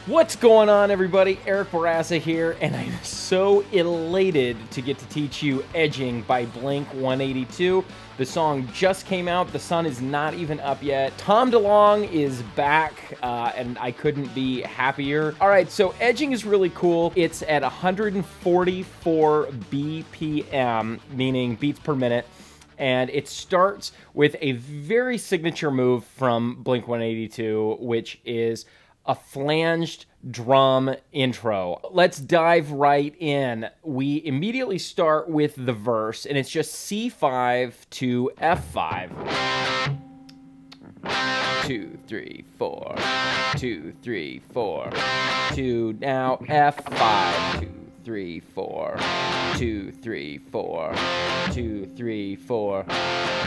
What's going on, everybody? Eric Bourassa here, and I'm so elated to get to teach you Edging by Blink-182. The song just came out. The sun is not even up yet. Tom DeLonge is back, and I couldn't be happier. All right, so Edging is really cool. It's at 144 BPM, meaning beats per minute. And it starts with a very signature move from Blink-182, which is a flanged drum intro. Let's dive right in. We immediately start with the verse, and it's just C5 to F5. 2, 3, 4. 2, 3, 4. To now F5. 2, 3, 4. 2, 3, 4. 2, 3, 4.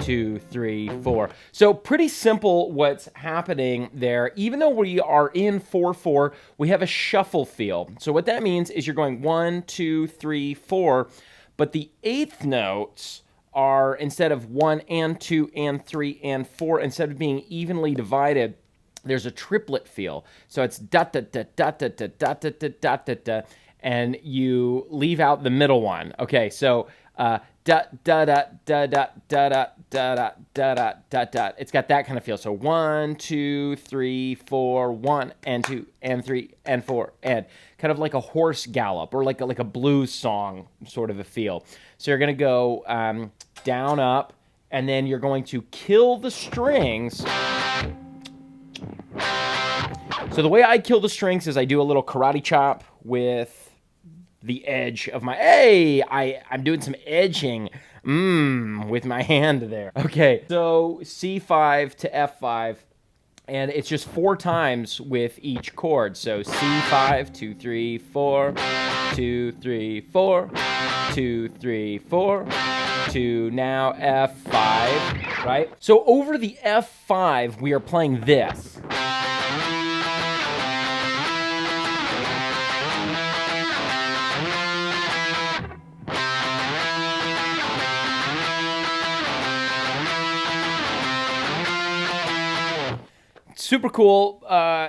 2, 3, 4. So pretty simple what's happening there. Even though we are in 4/4, we have a shuffle feel. So what that means is you're going 1, 2, 3, 4, but the eighth notes are, instead of 1 and 2 and 3 and 4, instead of being evenly divided, there's a triplet feel. So it's da da da da da da da da da da da da, and you leave out the middle one. Okay, so da da da da da da da da da da da da. It's got that kind of feel. So 1, 2, 3, 4, 1 and 2 and 3 and 4, and kind of like a horse gallop or like a blues song sort of a feel. So you're gonna go down, up, and then you're going to kill the strings. So the way I kill the strings is I do a little karate chop with the edge of my, I'm doing some edging with my hand there. Okay, so C5 to F5, and it's just 4 times with each chord. So C5, 2, 3, 4, 2, 3, 4, 2, 3, 4, to now F5, right? So over the F5, we are playing this. Super cool.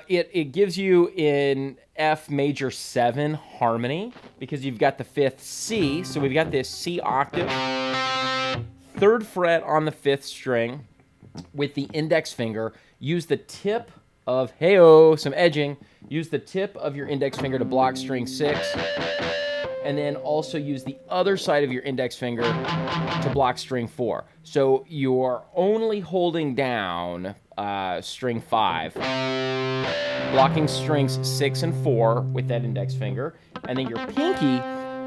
It gives you in F major 7 harmony because you've got the 5th C. So we've got this C octave, 3rd fret on the 5th string with the index finger. Use the tip of, hey-oh, some edging. Use the tip of your index finger to block string 6. And then also use the other side of your index finger to block string 4. So you're only holding down string 5, blocking strings 6 and 4 with that index finger, and then your pinky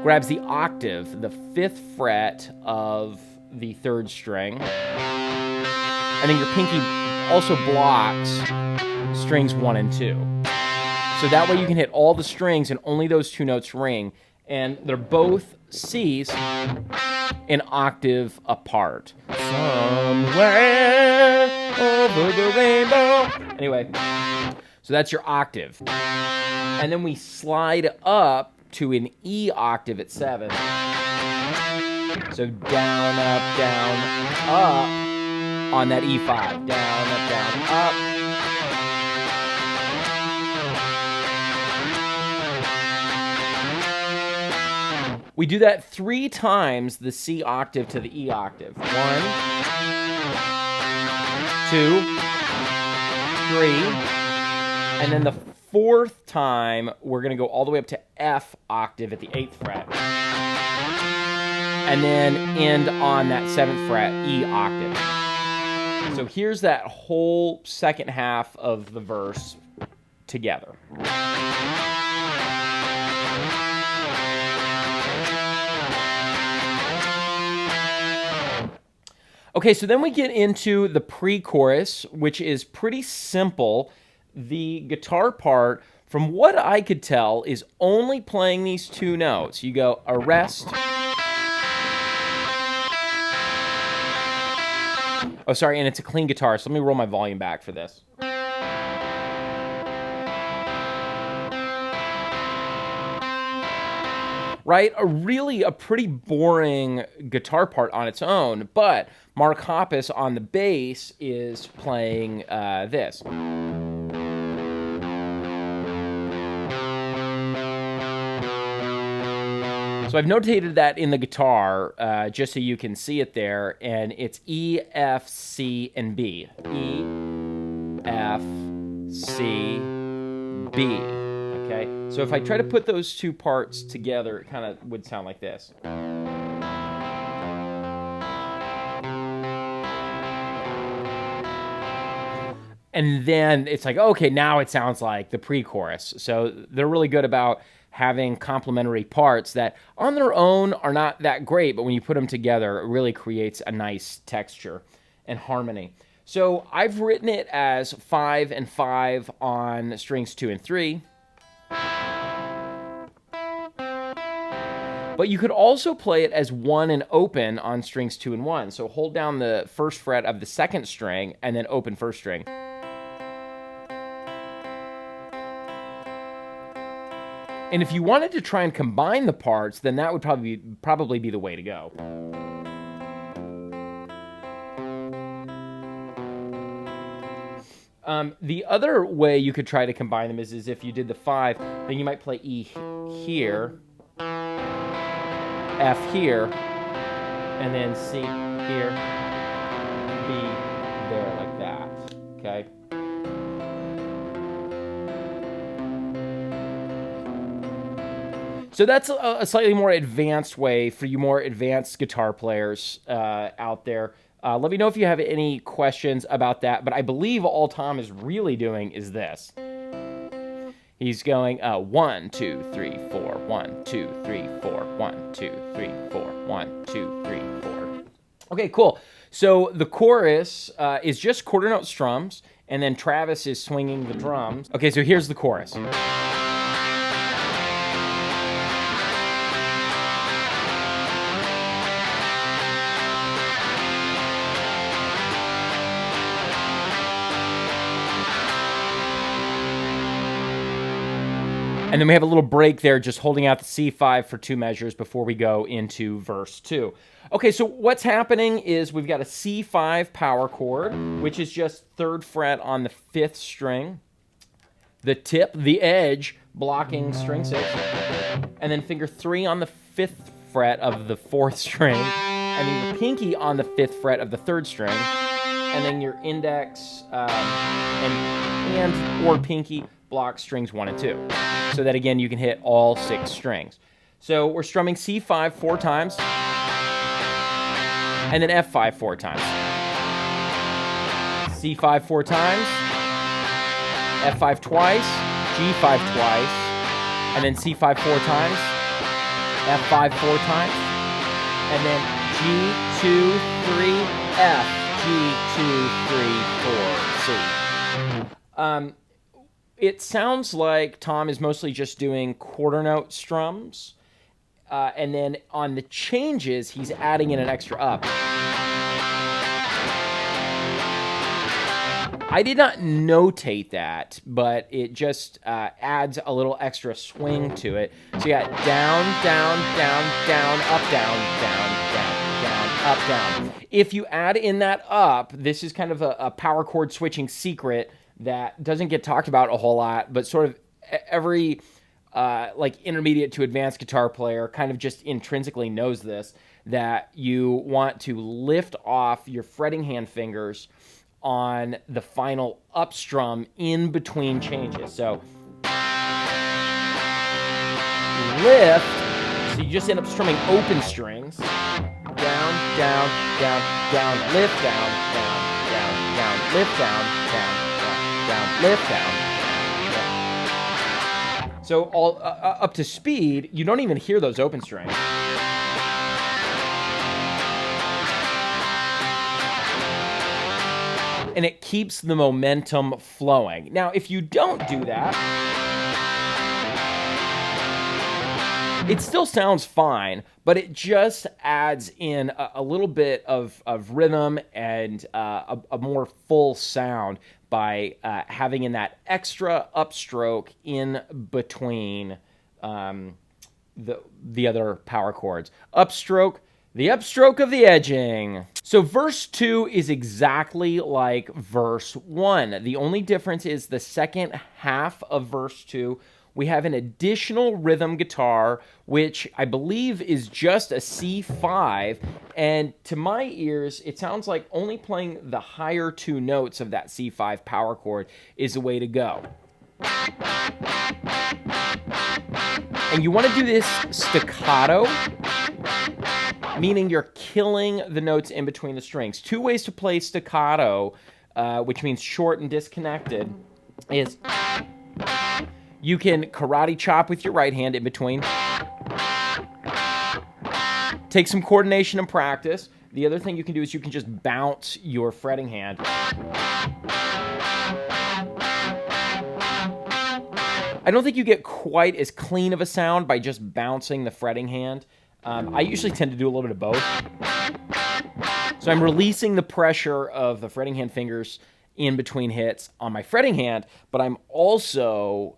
grabs the octave, the 5th fret of the 3rd string, and then your pinky also blocks strings 1 and 2. So that way you can hit all the strings and only those 2 notes ring. And they're both C's an octave apart. Somewhere over the rainbow. Anyway, so that's your octave. And then we slide up to an E octave at 7. So down, up, on that E5. Down, up. We do that 3 times, the C octave to the E octave. 1, 2, 3, and then the 4th time, we're gonna go all the way up to F octave at the 8th fret. And then end on that 7th fret, E octave. So here's that whole second half of the verse together. Okay, so then we get into the pre-chorus, which is pretty simple. The guitar part, from what I could tell, is only playing these 2 notes. You go arrest. Oh, sorry, and it's a clean guitar, so let me roll my volume back for this. Right? A pretty boring guitar part on its own, but Mark Hoppus on the bass is playing this. So I've notated that in the guitar just so you can see it there, and it's E, F, C, and B. E, F, C, B. Okay, so if I try to put those two parts together, it kind of would sound like this. And then it's like, okay, now it sounds like the pre-chorus. So they're really good about having complementary parts that on their own are not that great, but when you put them together, it really creates a nice texture and harmony. So I've written it as 5 and 5 on strings 2 and 3. But you could also play it as 1 and open on strings 2 and 1. So hold down the first fret of the second string and then open first string. And if you wanted to try and combine the parts, then that would probably be the way to go. The other way you could try to combine them is if you did the 5, then you might play E here, F here, and then C here, B there like that, okay? So that's a slightly more advanced way for you more advanced guitar players out there. Let me know if you have any questions about that, but I believe all Tom is really doing is this. He's going 1, 2, 3, 4, 1, 2, 3, 4, 1, 2, 3, 4, 1, 2, 3, 4. Okay, cool. So the chorus is just quarter note strums, and then Travis is swinging the drums. Okay, so here's the chorus. And then we have a little break there, just holding out the C5 for 2 measures before we go into verse 2. Okay, so what's happening is we've got a C5 power chord, which is just 3rd fret on the 5th string, the tip, the edge, blocking string 6, and then finger 3 on the 5th fret of the 4th string, and then your pinky on the 5th fret of the 3rd string, and then your index and or pinky block strings 1 and 2. So that again, you can hit all 6 strings. So we're strumming C5 4 times, and then F5 4 times. C5 4 times, F5 twice, G5 twice, and then C5 4 times, F5 4 times, and then G2 3 F, G2 3 4 C. It sounds like Tom is mostly just doing quarter note strums, and then on the changes, he's adding in an extra up. I did not notate that, but it just adds a little extra swing to it. So you got down, down, down, down, up, down, down, down, down, up, down. If you add in that up, this is kind of a power chord switching secret that doesn't get talked about a whole lot, but sort of every like intermediate to advanced guitar player kind of just intrinsically knows this, that you want to lift off your fretting hand fingers on the final up strum in between changes. So lift, so you just end up strumming open strings, down, down, down, down, lift, down, down, down, down, lift, down, down, down, lift, down. So all up to speed, you don't even hear those open strings. And it keeps the momentum flowing. Now, if you don't do that, it still sounds fine, but it just adds in a little bit of rhythm and a more full sound by having in that extra upstroke in between the other power chords. Upstroke, the upstroke of the edging. So verse 2 is exactly like verse 1. The only difference is the second half of verse 2 we have an additional rhythm guitar, which I believe is just a C5, and to my ears, it sounds like only playing the higher two notes of that C5 power chord is the way to go. And you want to do this staccato, meaning you're killing the notes in between the strings. Two ways to play staccato, which means short and disconnected, is you can karate chop with your right hand in between. Take some coordination and practice. The other thing you can do is you can just bounce your fretting hand. I don't think you get quite as clean of a sound by just bouncing the fretting hand. I usually tend to do a little bit of both. So I'm releasing the pressure of the fretting hand fingers in between hits on my fretting hand, but I'm also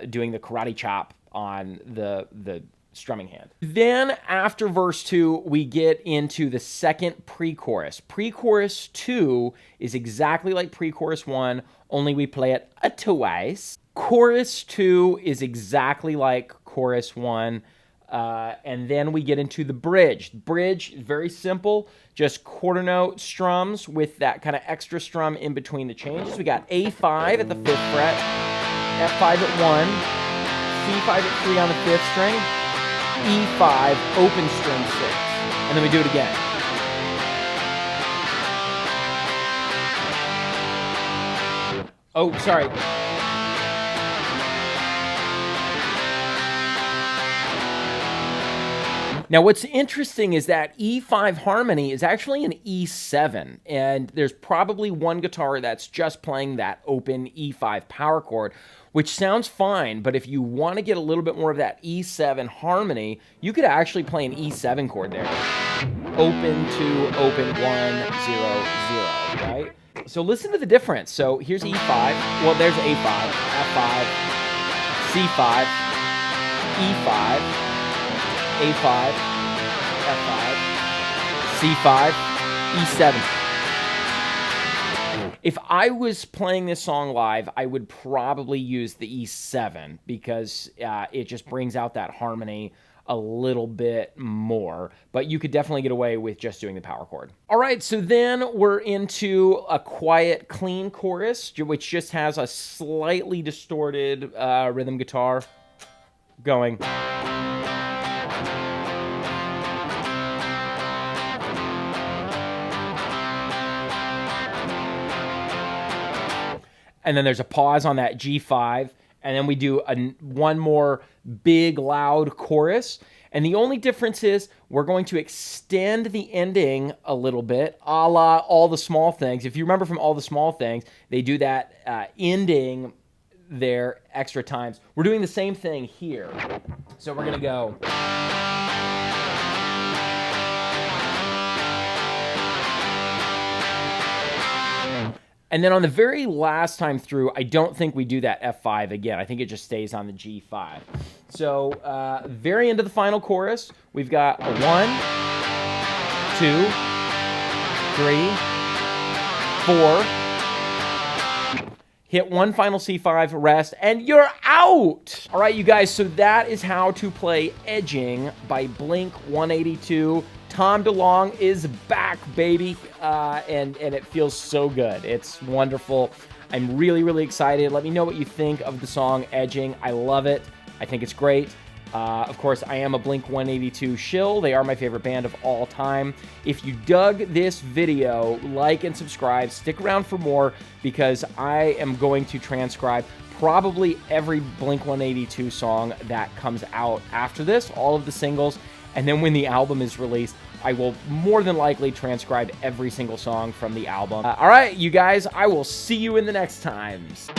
doing the karate chop on the strumming hand. Then after verse 2, we get into the second pre-chorus. Pre-chorus 2 is exactly like pre-chorus 1, only we play it twice. Chorus 2 is exactly like chorus 1, and then we get into the bridge. Bridge is very simple, just quarter note strums with that kind of extra strum in between the changes. We got A5 at the 5th fret, F5 at 1, C5 at 3 on the 5th string, E5 open string 6, and then we do it again. Oh, sorry. Now, what's interesting is that E5 harmony is actually an E7, and there's probably one guitar that's just playing that open E5 power chord, which sounds fine, but if you want to get a little bit more of that E7 harmony, you could actually play an E7 chord there. Open 2, open 1, 0, 0, right? So listen to the difference. So here's E5. Well, there's A5, F5, C5, E5, A5, F5, C5, E7. If I was playing this song live, I would probably use the E7 because it just brings out that harmony a little bit more, but you could definitely get away with just doing the power chord. All right, so then we're into a quiet, clean chorus, which just has a slightly distorted rhythm guitar going. And then there's a pause on that G5, and then we do one more big, loud chorus. And the only difference is we're going to extend the ending a little bit, a la All the Small Things. If you remember from All the Small Things, they do that ending there extra times. We're doing the same thing here. So we're going to go. And then on the very last time through, I don't think we do that F5 again. I think it just stays on the G5. So very end of the final chorus, we've got a 1, 2, 3, 4. Hit one final C5, rest, and you're out! All right, you guys, so that is how to play Edging by Blink-182. Tom DeLonge is back, baby, and it feels so good. It's wonderful. I'm really, really excited. Let me know what you think of the song Edging. I love it. I think it's great. Of course, I am a Blink-182 shill. They are my favorite band of all time. If you dug this video, like and subscribe. Stick around for more because I am going to transcribe probably every Blink-182 song that comes out after this, all of the singles. And then when the album is released, I will more than likely transcribe every single song from the album. All right, you guys, I will see you in the next times.